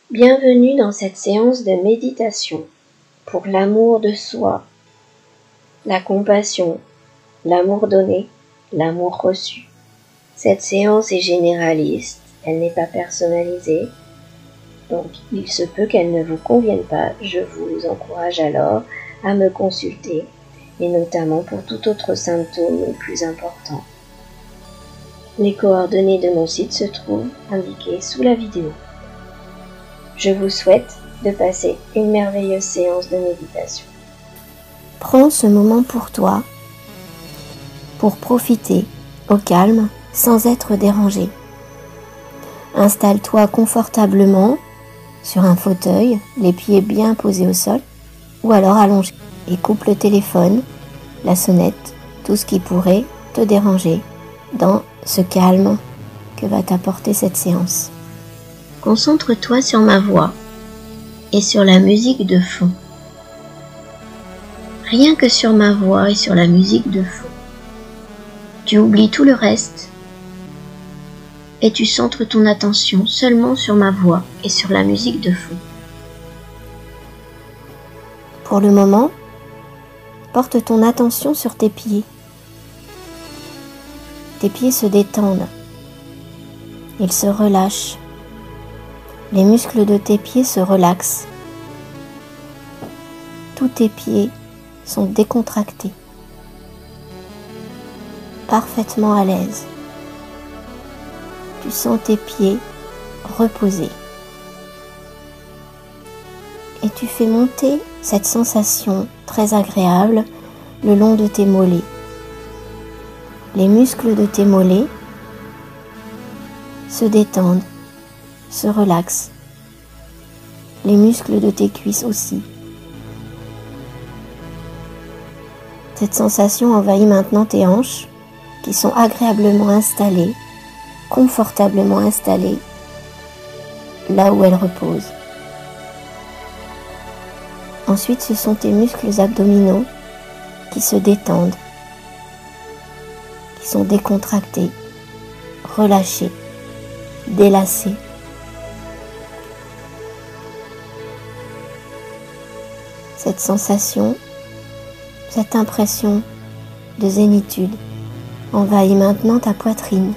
Bienvenue dans cette séance de méditation pour l'amour de soi, la compassion, l'amour donné, l'amour reçu. Cette séance est généraliste, elle n'est pas personnalisée, donc il se peut qu'elle ne vous convienne pas. Je vous encourage alors à me consulter, et notamment pour tout autre symptôme plus important. Les coordonnées de mon site se trouvent indiquées sous la vidéo. Je vous souhaite de passer une merveilleuse séance de méditation. Prends ce moment pour toi, pour profiter au calme sans être dérangé. Installe-toi confortablement sur un fauteuil, les pieds bien posés au sol, ou alors allongé, et coupe le téléphone, la sonnette, tout ce qui pourrait te déranger dans ce calme que va t'apporter cette séance. Concentre-toi sur ma voix et sur la musique de fond. Rien que sur ma voix et sur la musique de fond. Tu oublies tout le reste et tu centres ton attention seulement sur ma voix et sur la musique de fond. Pour le moment, porte ton attention sur tes pieds. Tes pieds se détendent. Ils se relâchent. Les muscles de tes pieds se relaxent. Tous tes pieds sont décontractés, parfaitement à l'aise. Tu sens tes pieds reposés. Et tu fais monter cette sensation très agréable le long de tes mollets. Les muscles de tes mollets se détendent, se relaxent. Les muscles de tes cuisses aussi. Cette sensation envahit maintenant tes hanches qui sont agréablement installées, confortablement installées, là où elles reposent. Ensuite, ce sont tes muscles abdominaux qui se détendent, qui sont décontractés, relâchés, délacés. Cette sensation, cette impression de zénitude envahit maintenant ta poitrine.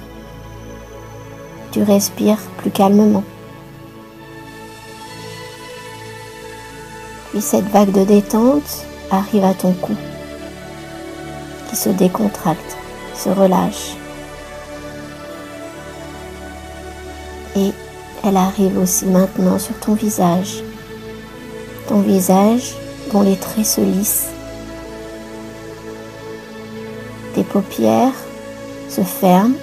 Tu respires plus calmement. Puis cette vague de détente arrive à ton cou, qui se décontracte, se relâche. Et elle arrive aussi maintenant sur ton visage dont les traits se lissent. Tes paupières se ferment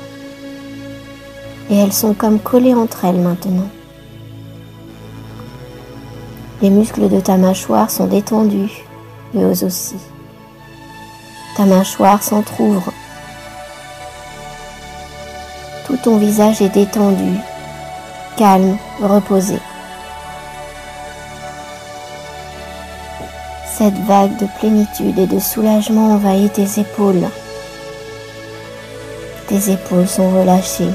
et elles sont comme collées entre elles maintenant. Les muscles de ta mâchoire sont détendus, eux aussi. Ta mâchoire s'entrouvre. Tout ton visage est détendu, calme, reposé. Cette vague de plénitude et de soulagement envahit tes épaules. Tes épaules sont relâchées,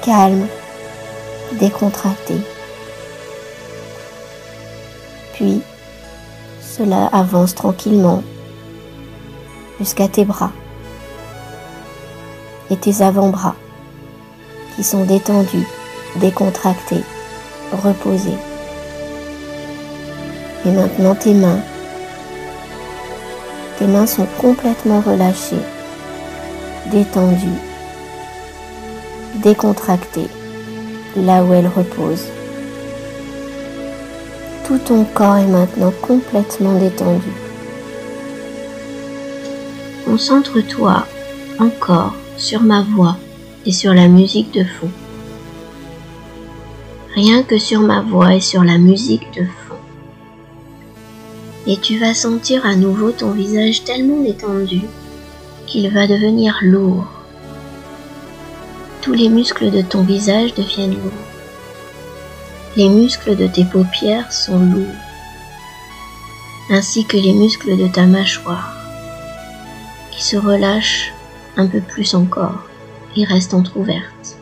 calmes, décontractées. Puis, cela avance tranquillement jusqu'à tes bras et tes avant-bras qui sont détendus, décontractés, reposés. Et maintenant tes mains sont complètement relâchées, détendues, décontractées, là où elles reposent. Tout ton corps est maintenant complètement détendu. Concentre-toi encore sur ma voix et sur la musique de fond. Rien que sur ma voix et sur la musique de fond. Et tu vas sentir à nouveau ton visage tellement détendu qu'il va devenir lourd. Tous les muscles de ton visage deviennent lourds. Les muscles de tes paupières sont lourds, ainsi que les muscles de ta mâchoire, qui se relâchent un peu plus encore et restent entr'ouvertes.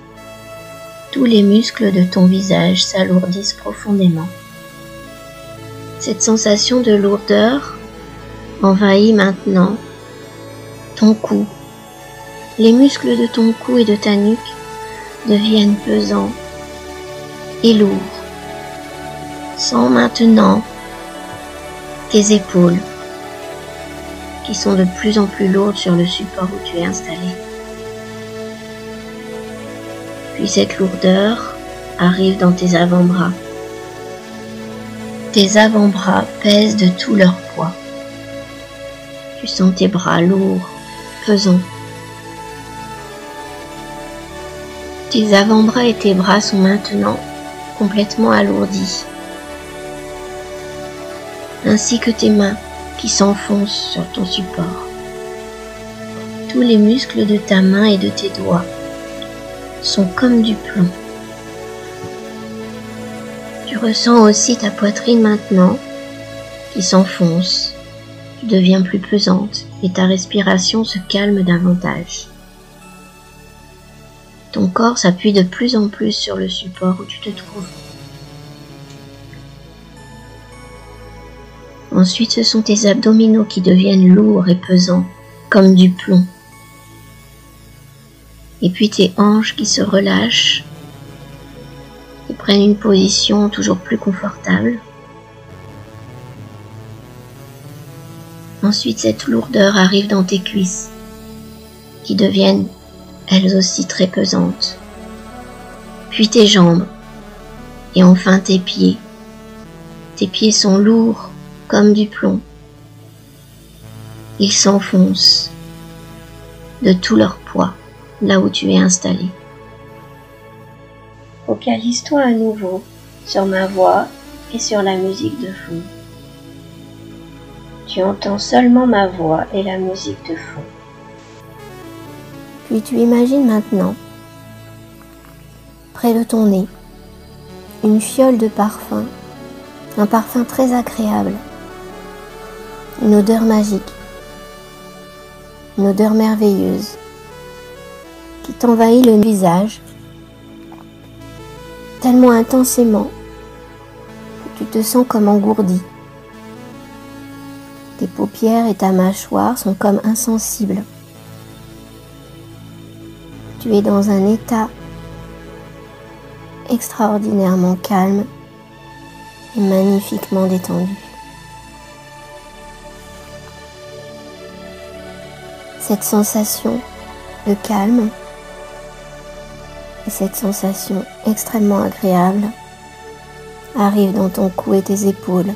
Tous les muscles de ton visage s'alourdissent profondément. Cette sensation de lourdeur envahit maintenant ton cou. Les muscles de ton cou et de ta nuque deviennent pesants et lourds. Sens maintenant tes épaules qui sont de plus en plus lourdes sur le support où tu es installé. Puis cette lourdeur arrive dans tes avant-bras. Tes avant-bras pèsent de tout leur poids. Tu sens tes bras lourds, pesants. Tes avant-bras et tes bras sont maintenant complètement alourdis, ainsi que tes mains qui s'enfoncent sur ton support. Tous les muscles de ta main et de tes doigts sont comme du plomb. Tu ressens aussi ta poitrine maintenant qui s'enfonce. Tu deviens plus pesante et ta respiration se calme davantage. Ton corps s'appuie de plus en plus sur le support où tu te trouves. Ensuite, ce sont tes abdominaux qui deviennent lourds et pesants, comme du plomb. Et puis tes hanches qui se relâchent et prennent une position toujours plus confortable. Ensuite, cette lourdeur arrive dans tes cuisses, qui deviennent elles aussi très pesantes. Puis tes jambes, et enfin tes pieds. Tes pieds sont lourds comme du plomb. Ils s'enfoncent de tout leur poids là où tu es installé. Focalise-toi à nouveau sur ma voix et sur la musique de fond. Tu entends seulement ma voix et la musique de fond. Puis tu imagines maintenant, près de ton nez, une fiole de parfum, un parfum très agréable, une odeur magique, une odeur merveilleuse qui t'envahit le visage tellement intensément que tu te sens comme engourdi. Tes paupières et ta mâchoire sont comme insensibles. Tu es dans un état extraordinairement calme et magnifiquement détendu. Cette sensation de calme et cette sensation extrêmement agréable arrive dans ton cou et tes épaules.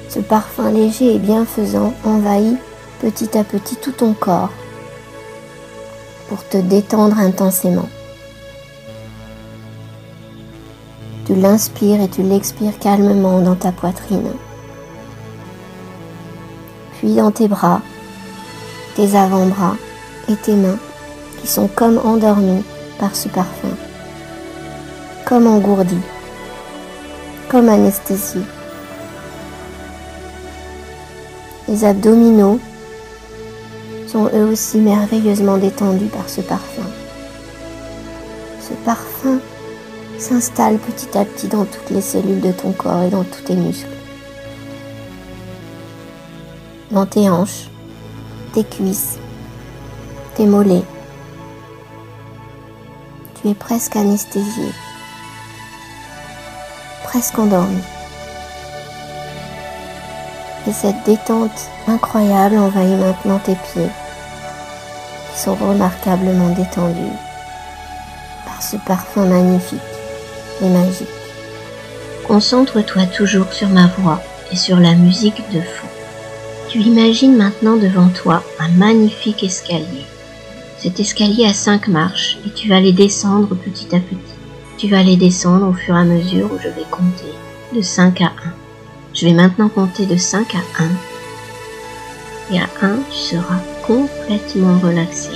Ce parfum léger et bienfaisant envahit petit à petit tout ton corps pour te détendre intensément. Tu l'inspires et tu l'expires calmement dans ta poitrine, puis dans tes bras, tes avant-bras et tes mains qui sont comme endormis par ce parfum, comme engourdis, comme anesthésiés. Les abdominaux sont eux aussi merveilleusement détendus par ce parfum. Ce parfum s'installe petit à petit dans toutes les cellules de ton corps et dans tous tes muscles. Dans tes hanches, tes cuisses, tes mollets. Tu es presque anesthésié, presque endormi. Et cette détente incroyable envahit maintenant tes pieds, qui sont remarquablement détendus par ce parfum magnifique et magique. Concentre-toi toujours sur ma voix et sur la musique de fond. Tu imagines maintenant devant toi un magnifique escalier. Cet escalier a 5 marches et tu vas les descendre petit à petit. Tu vas les descendre au fur et à mesure où je vais compter de 5 à 1. Je vais maintenant compter de 5 à 1. Et à 1, tu seras complètement relaxé.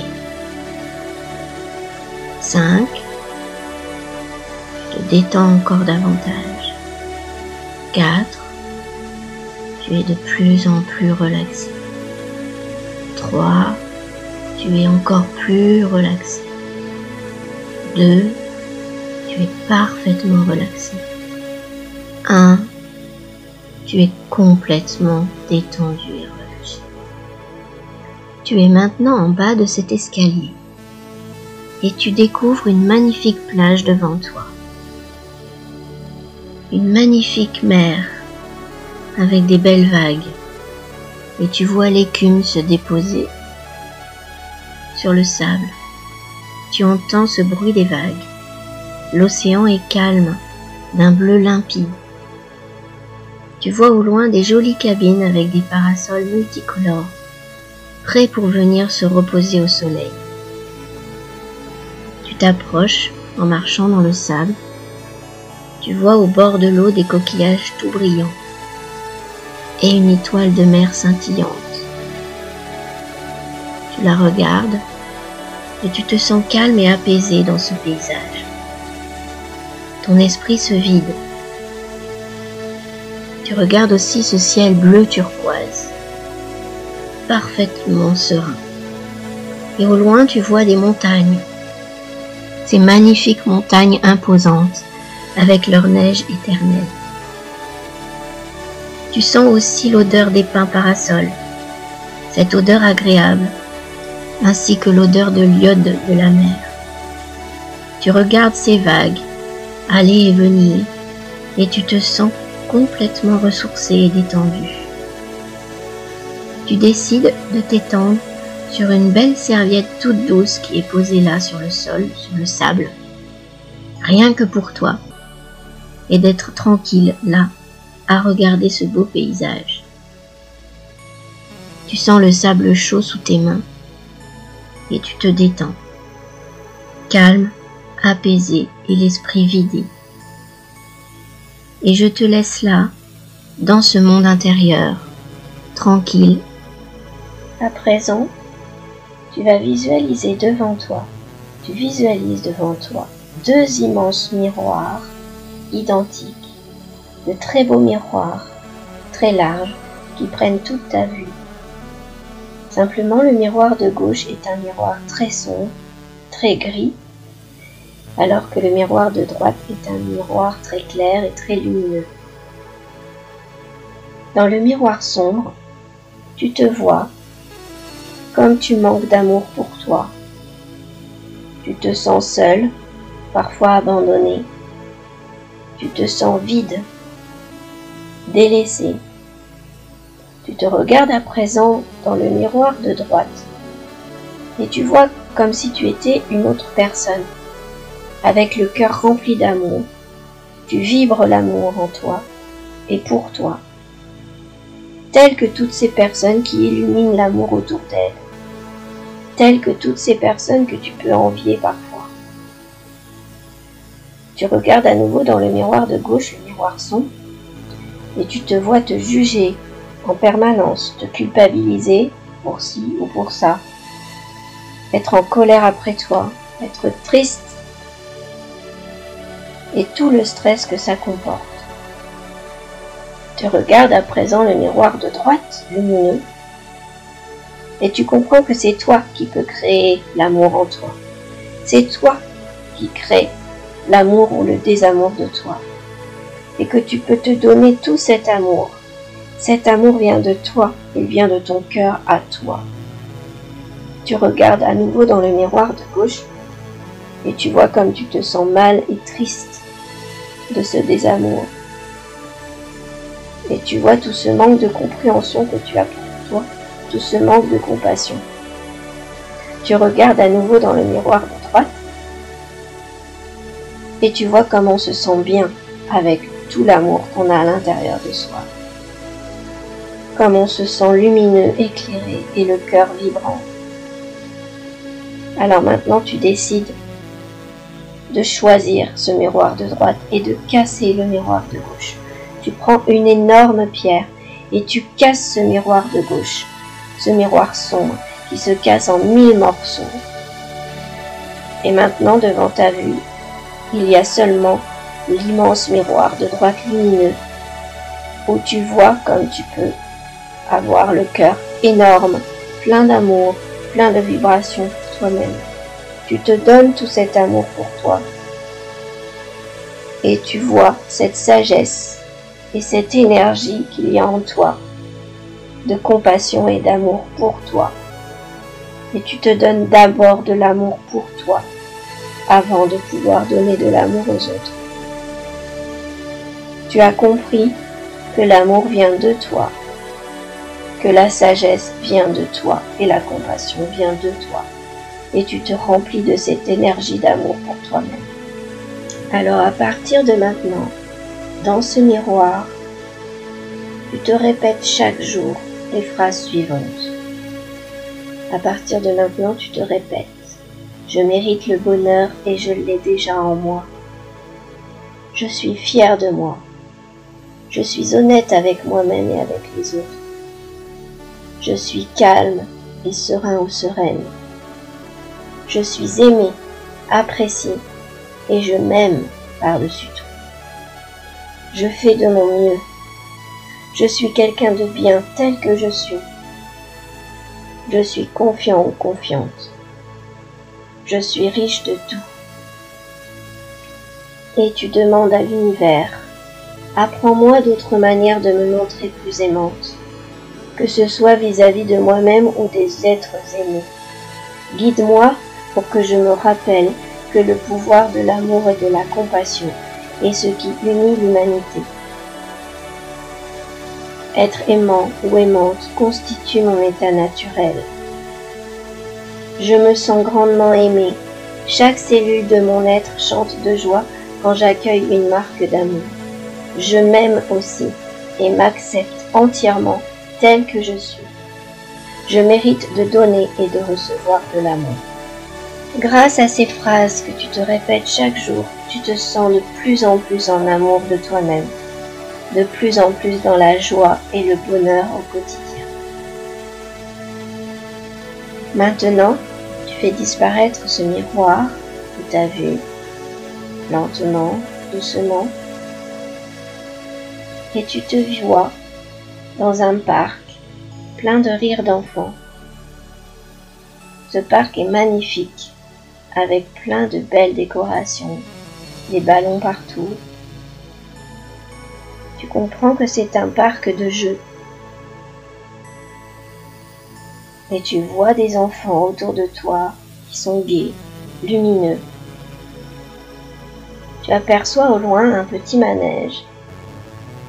5. Tu te détends encore davantage. 4. Tu es de plus en plus relaxé. 3. Tu es encore plus relaxé. 2. tu es parfaitement relaxé. 1, tu es complètement détendu et relâché. Tu es maintenant en bas de cet escalier et tu découvres une magnifique plage devant toi. Une magnifique mer avec des belles vagues et tu vois l'écume se déposer sur le sable. Tu entends ce bruit des vagues. L'océan est calme, d'un bleu limpide. Tu vois au loin des jolies cabines avec des parasols multicolores, prêts pour venir se reposer au soleil. Tu t'approches en marchant dans le sable. Tu vois au bord de l'eau des coquillages tout brillants et une étoile de mer scintillante. Tu la regardes et tu te sens calme et apaisé dans ce paysage. Ton esprit se vide. Tu regardes aussi ce ciel bleu turquoise, parfaitement serein. Et au loin, tu vois des montagnes, ces magnifiques montagnes imposantes avec leur neige éternelle. Tu sens aussi l'odeur des pins parasols, cette odeur agréable, ainsi que l'odeur de l'iode de la mer. Tu regardes ces vagues aller et venir et tu te sens complètement ressourcé et détendu. Tu décides de t'étendre sur une belle serviette toute douce qui est posée là sur le sol, sur le sable, rien que pour toi, et d'être tranquille là, à regarder ce beau paysage. Tu sens le sable chaud sous tes mains et tu te détends, calme, apaisé et l'esprit vidé. Et je te laisse là, dans ce monde intérieur, tranquille. À présent, tu vas visualiser devant toi, tu visualises devant toi 2 immenses miroirs identiques, de très beaux miroirs, très larges, qui prennent toute ta vue. Simplement, le miroir de gauche est un miroir très sombre, très gris, alors que le miroir de droite est un miroir très clair et très lumineux. Dans le miroir sombre, tu te vois comme tu manques d'amour pour toi. Tu te sens seul, parfois abandonné. Tu te sens vide, délaissé. Tu te regardes à présent dans le miroir de droite et tu vois comme si tu étais une autre personne. Avec le cœur rempli d'amour, tu vibres l'amour en toi et pour toi, tel que toutes ces personnes qui illuminent l'amour autour d'elles, tel que toutes ces personnes que tu peux envier parfois. Tu regardes à nouveau dans le miroir de gauche, le miroir sombre, et tu te vois te juger en permanence, te culpabiliser pour ci ou pour ça, être en colère après toi, être triste, et tout le stress que ça comporte. Tu regardes à présent le miroir de droite, lumineux, et tu comprends que c'est toi qui peux créer l'amour en toi. C'est toi qui crée l'amour ou le désamour de toi. Et que tu peux te donner tout cet amour. Cet amour vient de toi, il vient de ton cœur à toi. Tu regardes à nouveau dans le miroir de gauche, et tu vois comme tu te sens mal et triste de ce désamour. Et tu vois tout ce manque de compréhension que tu as pour toi, tout ce manque de compassion. Tu regardes à nouveau dans le miroir de droite et tu vois comme on se sent bien avec tout l'amour qu'on a à l'intérieur de soi. Comme on se sent lumineux, éclairé et le cœur vibrant. Alors maintenant tu décides de choisir ce miroir de droite et de casser le miroir de gauche. Tu prends une énorme pierre et tu casses ce miroir de gauche, ce miroir sombre qui se casse en 1000 morceaux. Et maintenant, devant ta vue, il y a seulement l'immense miroir de droite lumineux où tu vois comme tu peux avoir le cœur énorme, plein d'amour, plein de vibrations pour toi-même. Tu te donnes tout cet amour pour toi. et tu vois cette sagesse et cette énergie qu'il y a en toi de compassion et d'amour pour toi. Et tu te donnes d'abord de l'amour pour toi avant de pouvoir donner de l'amour aux autres. Tu as compris que l'amour vient de toi, que la sagesse vient de toi et la compassion vient de toi. Et tu te remplis de cette énergie d'amour pour toi-même. Alors à partir de maintenant, dans ce miroir, tu te répètes chaque jour les phrases suivantes. À partir de maintenant, tu te répètes. Je mérite le bonheur et je l'ai déjà en moi. Je suis fière de moi. Je suis honnête avec moi-même et avec les autres. Je suis calme et serein ou sereine. Je suis aimé, apprécié et je m'aime par-dessus tout. Je fais de mon mieux. Je suis quelqu'un de bien tel que je suis. Je suis confiant ou confiante. Je suis riche de tout. Et tu demandes à l'univers, apprends-moi d'autres manières de me montrer plus aimante, que ce soit vis-à-vis de moi-même ou des êtres aimés. Guide-moi pour que je me rappelle que le pouvoir de l'amour et de la compassion est ce qui unit l'humanité. Être aimant ou aimante constitue mon état naturel. Je me sens grandement aimée. Chaque cellule de mon être chante de joie quand j'accueille une marque d'amour. Je m'aime aussi et m'accepte entièrement tel que je suis. Je mérite de donner et de recevoir de l'amour. Grâce à ces phrases que tu te répètes chaque jour, tu te sens de plus en plus en amour de toi-même, de plus en plus dans la joie et le bonheur au quotidien. Maintenant, tu fais disparaître ce miroir que tu as vu, lentement, doucement, et tu te vois dans un parc plein de rires d'enfants. Ce parc est magnifique, avec plein de belles décorations, des ballons partout. Tu comprends que c'est un parc de jeux. Et tu vois des enfants autour de toi qui sont gais, lumineux. Tu aperçois au loin un petit manège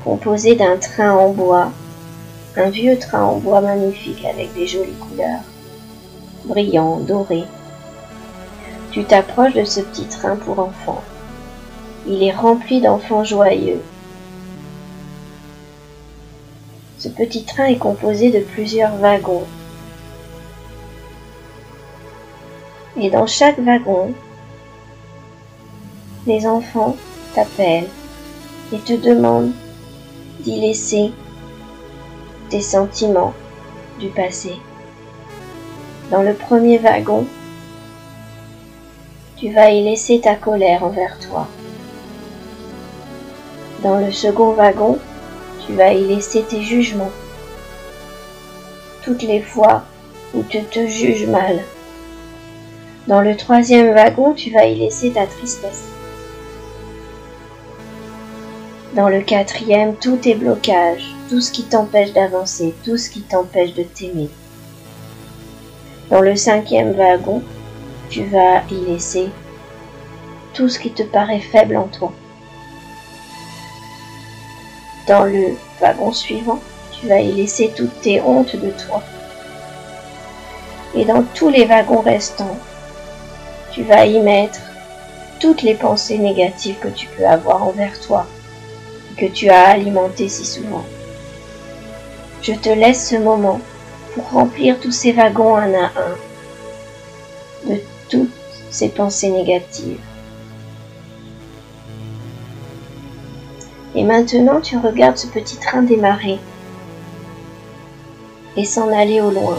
composé d'un train en bois, un vieux train en bois magnifique avec des jolies couleurs, brillants, dorés. Tu t'approches de ce petit train pour enfants. Il est rempli d'enfants joyeux. Ce petit train est composé de plusieurs wagons. Et dans chaque wagon, les enfants t'appellent et te demandent d'y laisser tes sentiments du passé. Dans le premier wagon, tu vas y laisser ta colère envers toi. Dans le second wagon, tu vas y laisser tes jugements. Toutes les fois où tu te juges mal. Dans le troisième wagon, tu vas y laisser ta tristesse. Dans le quatrième, tous tes blocages, tout ce qui t'empêche d'avancer, tout ce qui t'empêche de t'aimer. Dans le cinquième wagon, tu vas y laisser tout ce qui te paraît faible en toi. Dans le wagon suivant, tu vas y laisser toutes tes hontes de toi. Et dans tous les wagons restants, tu vas y mettre toutes les pensées négatives que tu peux avoir envers toi, que tu as alimentées si souvent. Je te laisse ce moment pour remplir tous ces wagons un à un de toutes ces pensées négatives. Et maintenant, tu regardes ce petit train démarrer et s'en aller au loin.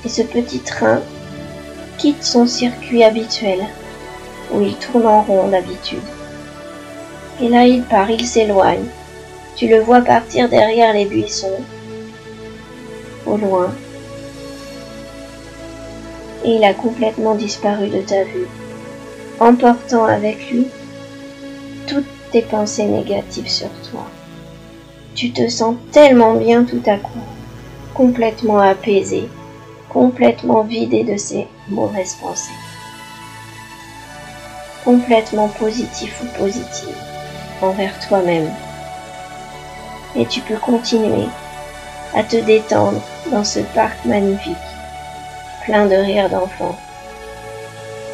Et ce petit train quitte son circuit habituel, où il tourne en rond d'habitude. Et là, il part, il s'éloigne. Tu le vois partir derrière les buissons, au loin. Et il a complètement disparu de ta vue. emportant avec lui toutes tes pensées négatives sur toi. Tu te sens tellement bien tout à coup, complètement apaisé, complètement vidé de ces mauvaises pensées, complètement positif ou positive envers toi-même. Et tu peux continuer à te détendre dans ce parc magnifique, plein de rires d'enfants.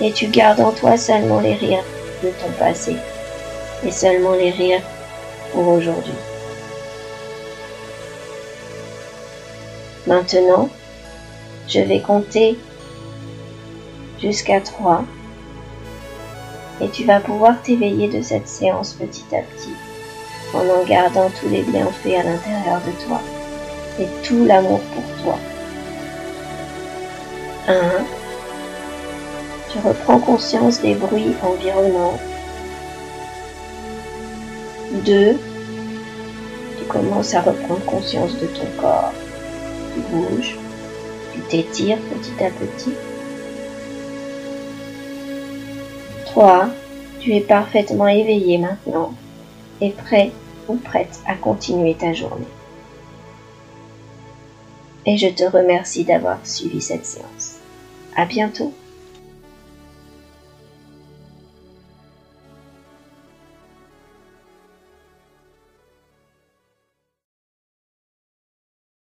Et tu gardes en toi seulement les rires de ton passé et seulement les rires pour aujourd'hui. Maintenant, je vais compter jusqu'à 3 et tu vas pouvoir t'éveiller de cette séance petit à petit en gardant tous les bienfaits à l'intérieur de toi et tout l'amour pour toi. 1. Tu reprends conscience des bruits environnants. 2. Tu commences à reprendre conscience de ton corps. Tu bouges, tu t'étires petit à petit. 3. Tu es parfaitement éveillé maintenant et prêt ou prête à continuer ta journée. Et je te remercie d'avoir suivi cette séance. À bientôt.